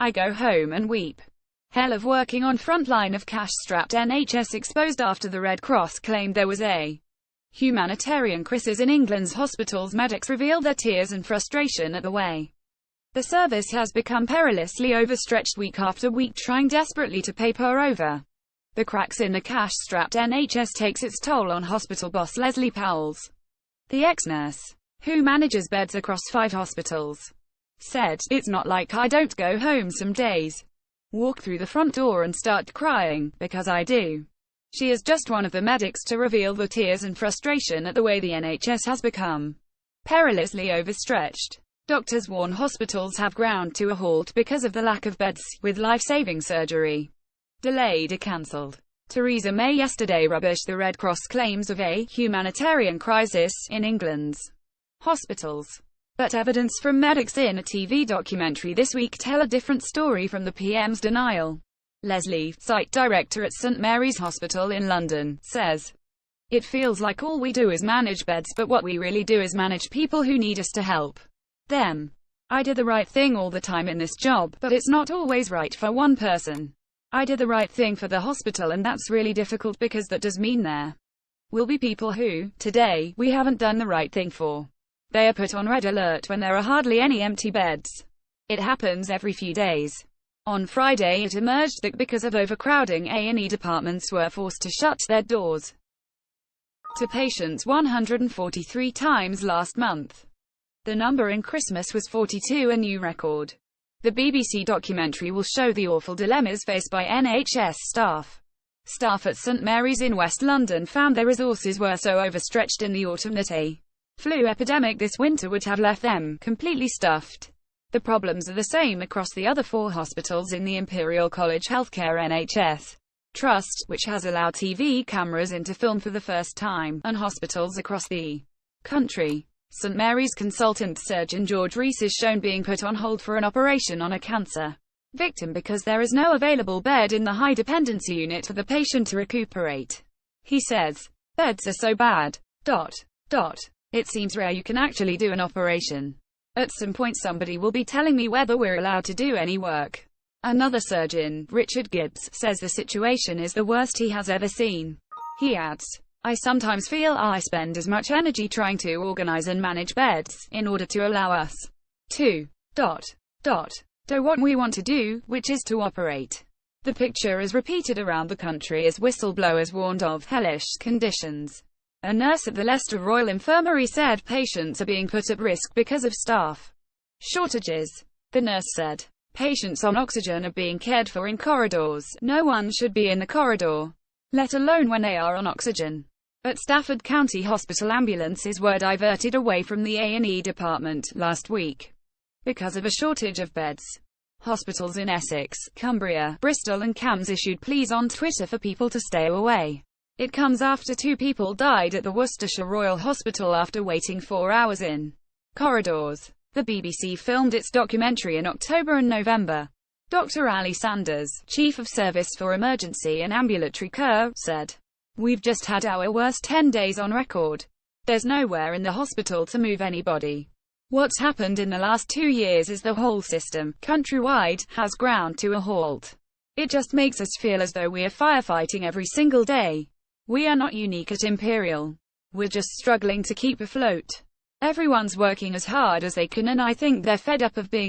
I go home and weep. Hell of working on front line of cash-strapped NHS exposed after the Red Cross claimed there was a humanitarian crisis in England's hospitals. Medics revealed their tears and frustration at the way the service has become perilously overstretched week after week, trying desperately to paper over the cracks in the cash-strapped NHS takes its toll on hospital boss Lesley Powls. The ex-nurse, who manages beds across 5 hospitals, said, "It's not like I don't go home some days, walk through the front door and start crying, because I do." She is just one of the medics to reveal the tears and frustration at the way the NHS has become perilously overstretched. Doctors warn hospitals have ground to a halt because of the lack of beds, with life-saving surgery delayed or cancelled. Theresa May yesterday rubbished the Red Cross claims of a humanitarian crisis in England's hospitals. But evidence from medics in a TV documentary this week tell a different story from the PM's denial. Lesley, site director at St Mary's Hospital in London, says, "It feels like all we do is manage beds, but what we really do is manage people who need us to help them. I do the right thing all the time in this job, but it's not always right for one person. I do the right thing for the hospital, and that's really difficult because that does mean there will be people who, today, we haven't done the right thing for. They are put on red alert when there are hardly any empty beds. It happens every few days." On Friday it emerged that because of overcrowding, A&E departments were forced to shut their doors to patients 143 times last month. The number in Christmas was 42, a new record. The BBC documentary will show the awful dilemmas faced by NHS staff. Staff at St Mary's in West London found their resources were so overstretched in the autumn that a flu epidemic this winter would have left them completely stuffed. The problems are the same across the other 4 hospitals in the Imperial College Healthcare NHS Trust, which has allowed TV cameras in to film for the first time, and hospitals across the country. St Mary's consultant surgeon George Rees is shown being put on hold for an operation on a cancer victim because there is no available bed in the high-dependency unit for the patient to recuperate. He says, "Beds are so bad. It seems rare you can actually do an operation. At some point somebody will be telling me whether we're allowed to do any work." Another surgeon, Richard Gibbs, says the situation is the worst he has ever seen. He adds, "I sometimes feel I spend as much energy trying to organize and manage beds, in order to allow us to do what we want to do, which is to operate." The picture is repeated around the country as whistleblowers warned of hellish conditions. A nurse at the Leicester Royal Infirmary said patients are being put at risk because of staff shortages. The nurse said, "Patients on oxygen are being cared for in corridors. No one should be in the corridor, let alone when they are on oxygen." At Stafford County Hospital, ambulances were diverted away from the A&E department last week because of a shortage of beds. Hospitals in Essex, Cumbria, Bristol and Cambs issued pleas on Twitter for people to stay away. It comes after 2 people died at the Worcestershire Royal Hospital after waiting 4 hours in corridors. The BBC filmed its documentary in October and November. Dr. Ali Sanders, Chief of Service for Emergency and Ambulatory Care, said, "We've just had our worst 10 days on record. There's nowhere in the hospital to move anybody. What's happened in the last 2 years is the whole system, countrywide, has ground to a halt. It just makes us feel as though we are firefighting every single day. We are not unique at Imperial. We're just struggling to keep afloat. Everyone's working as hard as they can, and I think they're fed up of being